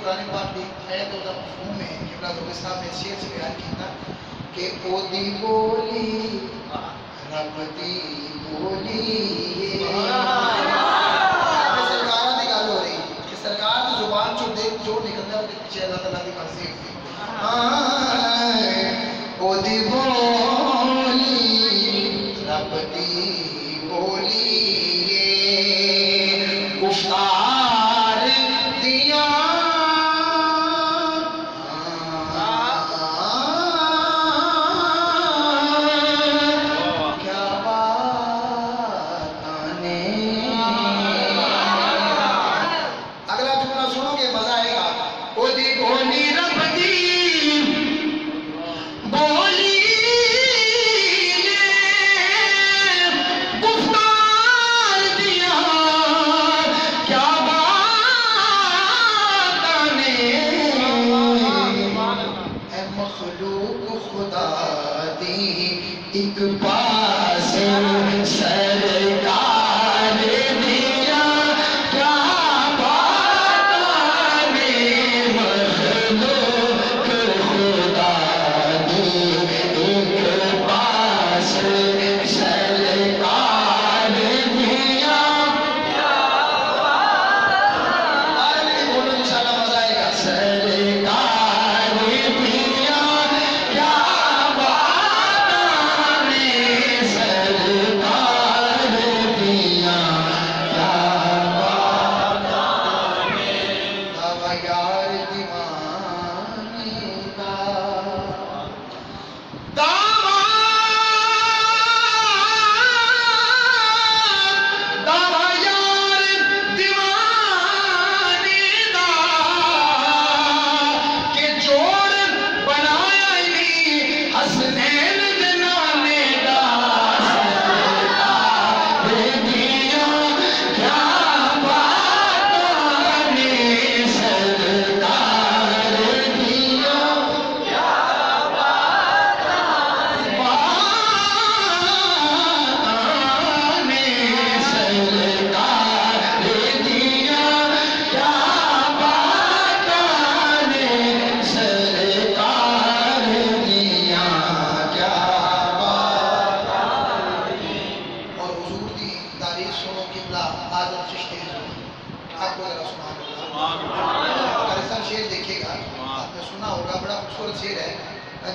قرآن پاک دی آیت دا مفہوم ہے قبلہ ذوق صاحب نے شعر سے بیان کیتا کہ او دی بولی رب دی بولی سرکارہ دی گل ہو رہی کہ سرکار دی زبان جو نکلتا ہے وہ پیچھے اللہ تعالیٰ دی مرضی او دی بولی رب دی بولی گفتار دیا کیا بات آنے اگلا جملہ سنو گے مزہ آئے گا او دی بولی رب دی بولی ایک پاس سرکار دیا کیا بات آنے مخلوق خدا دی ایک پاس سرکار دیا کیا بات آنے بولو انشاءاللہ مزہ آئے گا سرکار دیا کیا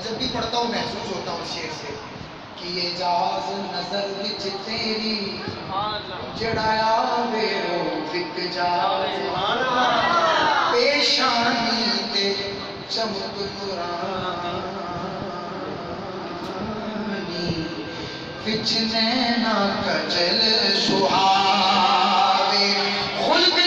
جب بھی پڑھتا ہوں محسوس ہوتا ہوں اس شعر سے کہ یہ جاز نظر وچ تیری جڑایا ویرو وک جاز پیشانی تے چمک نورانی وچ نینا کجل سہاوے خلق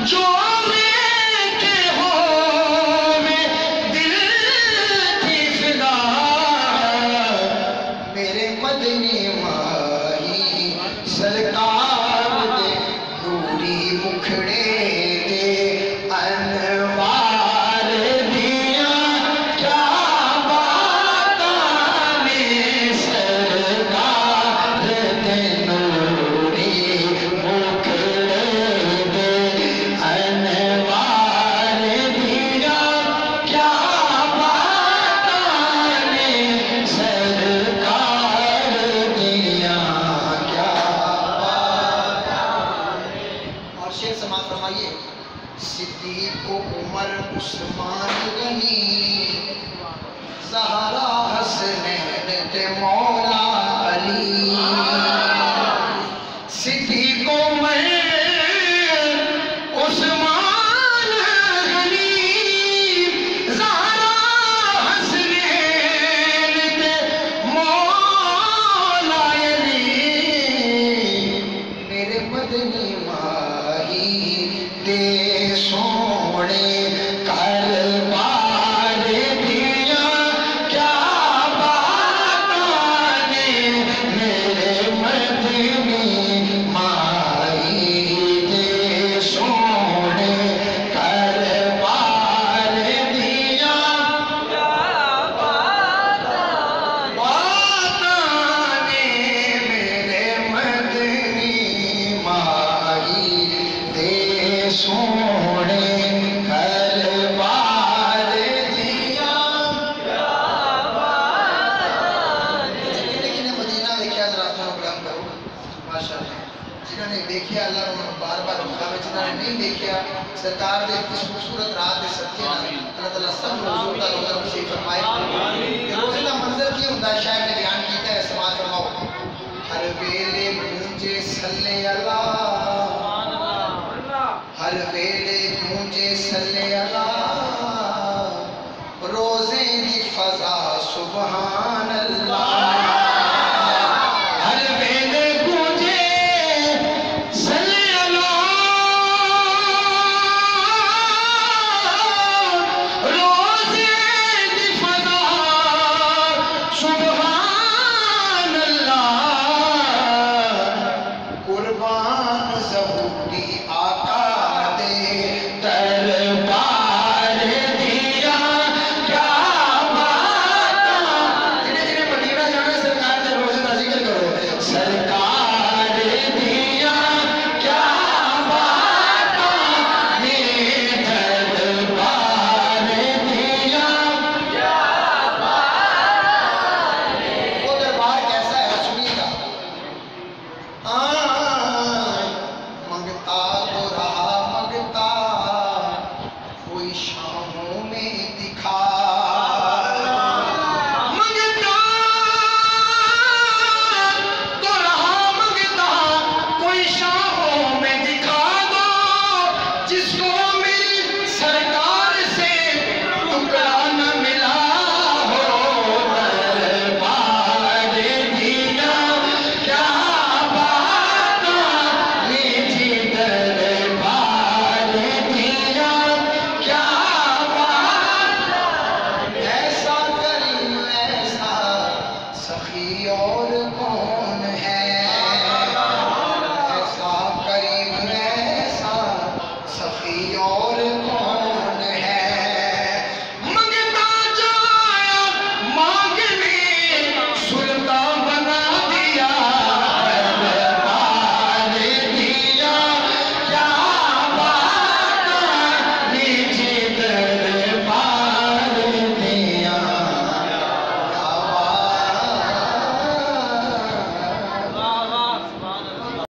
جو کے ہو دل صدیق عمر عثمان غنی زہرا حسنین تے مولا علی صدیق عمر عثمان غنی زہرا حسنین تے مولا علی میرے مدنی ماہی دے سونے کربار دیا کیا باتاں نے میرے مدنی مائی دے سونے کربار دیا کیا باتاں نے میرے مدنی مائی دے سونے کربار دیا کنے مدینہ دیکھیا ذرا تھوڑا کلام کرو ماشاءاللہ جنہوں نے دیکھیا اللہ انہوں نے بار بار مقابل جنہوں نے نہیں دیکھیا سرکار دے اس خوبصورت رات دے صدقے نہ اللہ تعالیٰ سب حضور دا روزہ نصیب فرمائے کہ روزے دا منظر کی ہوتا ہے شاید نے بیان کیتا ہے سماعت فرماؤ ہر ویلے گونجے صلی اللہ ہر ویلے گونجے صلی اللہ روزے دی فضا سبحان اللہ ہر ویلے گونجے صلی اللہ روزے دی فضا سبحان اللہ قربان ظہوری آقا دے دربار دیا کیا باتاں جنہیں جنہیں مدینہ جانا سرکار دے روزے دا ذکر کرو سرکار دیا کیا باتاں نے دربار دیا کیا باتاں وہ دربار کیسا ہے سنیے گا منگتا تو رہا منگتا کوئی شاموں میں دکھا منگتا تو رہا منگتا کوئی شاموں میں دکھا دو جس کو